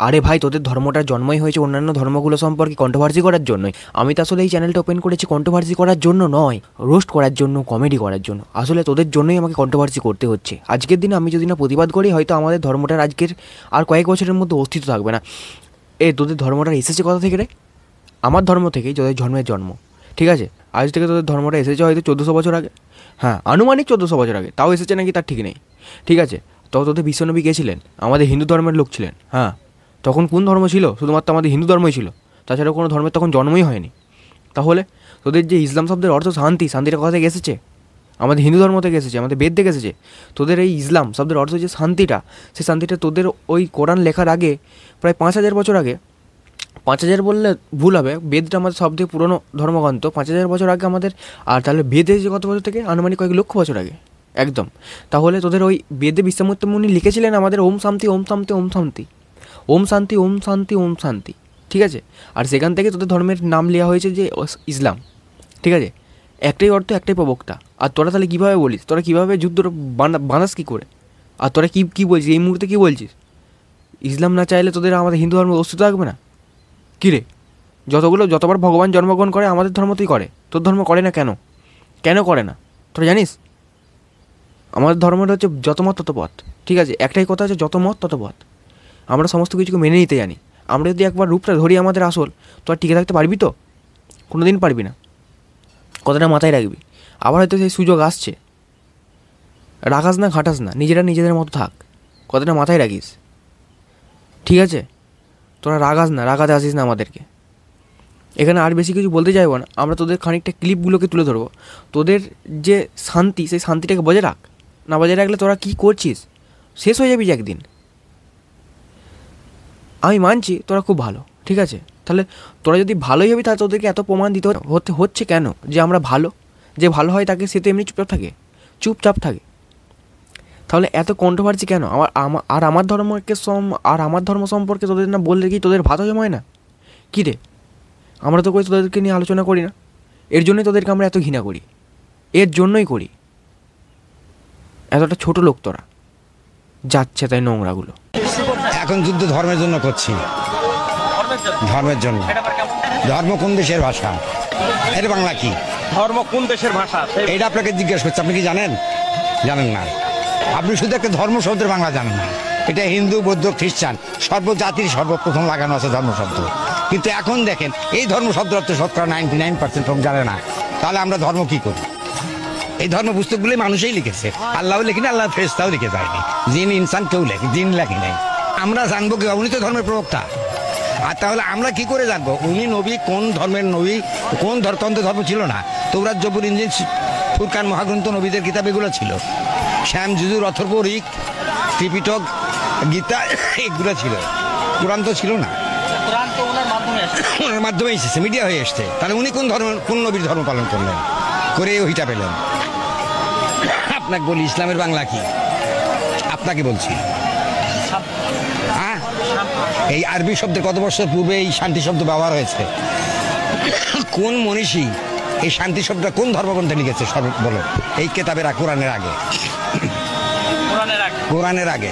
আরে ভাই, তোদের ধর্মটার জন্মই হয়েছে অন্যান্য ধর্মগুলো সম্পর্কে কন্ট্রোভার্সি করার জন্যই। আমি তো আসলে এই চ্যানেলটা ওপেন করেছি কন্ট্রোভার্সি করার জন্য নয়, রোস্ট করার জন্য, কমেডি করার জন্য। আসলে তোদের জন্যই আমাকে কন্ট্রোভার্সি করতে হচ্ছে। আজকের দিনে আমি যদি না প্রতিবাদ করি, হয়তো আমাদের ধর্মটার আজকের আর কয়েক বছরের মধ্যে অস্তিত্ব থাকবে না। তোদের ধর্মটা এসেছে কোথা থেকে রে? আমার ধর্ম থেকেই তোদের ধর্মের জন্ম, ঠিক আছে? আজ থেকে তোদের ধর্মটা এসেছে হয়তো 1400 বছর আগে, হ্যাঁ আনুমানিক 1400 বছর আগে, তাও এসেছে নাকি তার ঠিক নেই, ঠিক আছে? তো তোদের বিশ্বনবী কে ছিলেন? আমাদের হিন্দু ধর্মের লোক ছিলেন। হ্যাঁ, তখন কোন ধর্ম ছিল? শুধুমাত্র আমাদের হিন্দু ধর্মই ছিল, তাছাড়া কোনো ধর্মের তখন জন্মই হয়নি। তাহলে তোদের যে ইসলাম শব্দের অর্থ শান্তি, শান্তিটা কোথা থেকে এসেছে? আমাদের হিন্দু ধর্ম থেকে এসেছে, আমাদের বেদ থেকে এসেছে। তোদের এই ইসলাম শব্দের অর্থ যে শান্তিটা, সেই শান্তিটা তোদের ওই কোরআন লেখার আগে প্রায় 5000 বছর আগে, 5000 বললে ভুল হবে, বেদটা আমাদের সবথেকে পুরনো ধর্মগ্রন্থ, 5000 বছর আগে আমাদের। আর তাহলে বেদে যে কত বছর থেকে? আনুমানিক কয়েক লক্ষ বছর আগে, একদম। তাহলে তোদের ওই বেদে বিশ্বামিত্র মুনি লিখেছিলেন আমাদের ওম শান্তি, ওম শান্তি, ওম শান্তি, ওম শান্তি, ওম শান্তি, ওম শান্তি, ঠিক আছে? আর সেখান থেকে তোদের ধর্মের নাম নেওয়া হয়েছে যে ইসলাম, ঠিক আছে? একটাই অর্থ, একটাই প্রবক্তা। আর তোরা তাহলে কীভাবে বলিস? তোরা কীভাবে যুদ্ধ বানাস কী করে? আর তোরা কী বলছিস এই মুহূর্তে? কী বলছিস? ইসলাম না চাইলে তোদের আমাদের হিন্দু ধর্মের অস্তিত্ব থাকবে না? কী রে, যতবার ভগবান জন্মগ্রহণ করে আমাদের ধর্মতেই করে, তোর ধর্ম করে না কেন? কেন করে না তোরা জানিস? আমাদের ধর্মটা হচ্ছে যত মত তত পথ, ঠিক আছে? একটাই কথা আছে, যত মত তত পথ। আমরা সমস্ত কিছুকে মেনে নিতে জানি। আমরা যদি একবার রূপটা ধরি আমাদের আসল, তো আর টিকে থাকতে পারবি? তো কোনো দিন পারবি না। কথাটা মাথায় রাখবি। আবার হয়তো সেই সুযোগ আসছে, রাখাস না, ঘাটাস না, নিজেদের মতো থাক। কথাটা মাথায় রাখিস, ঠিক আছে? তোরা রাগাস না, রাগাতে আসিস না আমাদেরকে। এখানে আর বেশি কিছু বলতে চাইবো না। আমরা তোদের খানিকটা ক্লিপগুলোকে তুলে ধরবো। তোদের যে শান্তি, সেই শান্তিটাকে বজায় রাখ। না বজায় রাখলে তোরা কী করছিস, শেষ হয়ে যাবি যে একদিন। আমি মানছি তোরা খুব ভালো, ঠিক আছে? তাহলে তোরা যদি ভালোই হবি, তাহলে তোদেরকে এত প্রমাণ দিতে হচ্ছে কেন যে আমরা ভালো? যে ভালো হয় তাকে, সে তো এমনি চুপচাপ থাকে। তাহলে এত কন্ট্রোভার্সি কেন? আমার ধর্ম সম্পর্কে তোদের না বললে কি তোদের ভাত জমায় না? কী রে, আমরা তো তোদেরকে নিয়ে আলোচনা করি না? এর জন্যই তোদেরকে আমরা এত ঘৃণা করি, এর জন্যই করি। এতটা ছোট লোক তোরা, যাচ্ছে তাই নোংরাগুলো। এখন যুদ্ধ ধর্মের জন্য করছি, ধর্মের জন্য। ধর্ম কোন দেশের ভাষা? এটা বাংলা। কি ধর্ম কোন দেশের ভাষা? এটা আপনাকে জিজ্ঞেস করছি, আপনি কি জানেন? জানেন না। আপনি শুধু একটা ধর্ম শব্দের বাংলা জানেন না। এটা হিন্দু, বৌদ্ধ, খ্রিস্টান সর্বজাতির সর্বপ্রথম লাগানো আছে ধর্ম শব্দ। কিন্তু এখন দেখেন এই ধর্ম শব্দ অর্থ শতকরা 99% লোক জানে না। তাহলে আমরা ধর্ম কি করি? এই ধর্ম পুস্তকগুলি মানুষই লিখেছে, আল্লাহও লিখিনি, আল্লাহ ফেরেশতাও লিখে যায়নি। জিন ইনসান কেউ লেখে, জিন লেখে নাই। আমরা জানবো কি? উনি তো ধর্মের প্রবক্তা। আর তাহলে আমরা কি করে জানবো উনি নবী, কোন ধর্মের নবী, কোন তন্ত্র ধর্ম ছিল না? তৌরাত, জবুর, ইনজিল, ফুরকান, মহাগ্রন্থ, নবীদের কিতাব এগুলো ছিল। শ্যাম, যজুর, অথর্বঋক, ত্রিপিটক, গীতা এগুলো ছিল। কোরআন তো ছিল না, ওনার মাধ্যমে এসেছে, মিডিয়া হয়ে এসছে। তাহলে উনি কোন নবীর ধর্ম পালন করলেন, করে ওইটা পেলেন? আপনাকে বলি ইসলামের বাংলা কি? আপনাকে বলছি, হ্যাঁ, এই আরবি শব্দের কত বছর পূর্বে এই শান্তি শব্দ ব্যবহার হয়েছে? কোন মনীষী এই শান্তি শব্দটা কোন ধর্মগ্রন্থে লিখেছে? বলো এই কেতাবের কোরআনের আগে, কোরআনের আগে।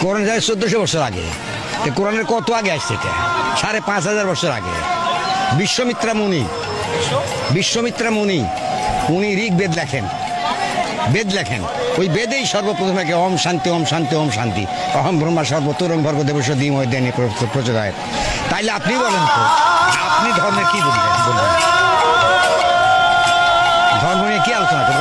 কোরআন যায় 1400 বছর আগে। কোরআনের কত আগে আসছে? এটা 5500 বছর আগে। বিশ্বমিত্রা মুনি উনি ঋগ্বেদ লেখেন, বেদ লেখেন। ওই বেদেই সর্বপ্রথম একে ওম শান্তি, ওম শান্তি, ওম শান্তি, অহম ব্রহ্মা সর্বতরং ভর্গ দেবস্ব ধীমহি ধান্যো প্রচোদয়াৎ। তাইলে আপনি বলেন তো, আপনি ধর্মের কি বলবেন? ধর্ম নিয়ে কি আলোচনা করবেন?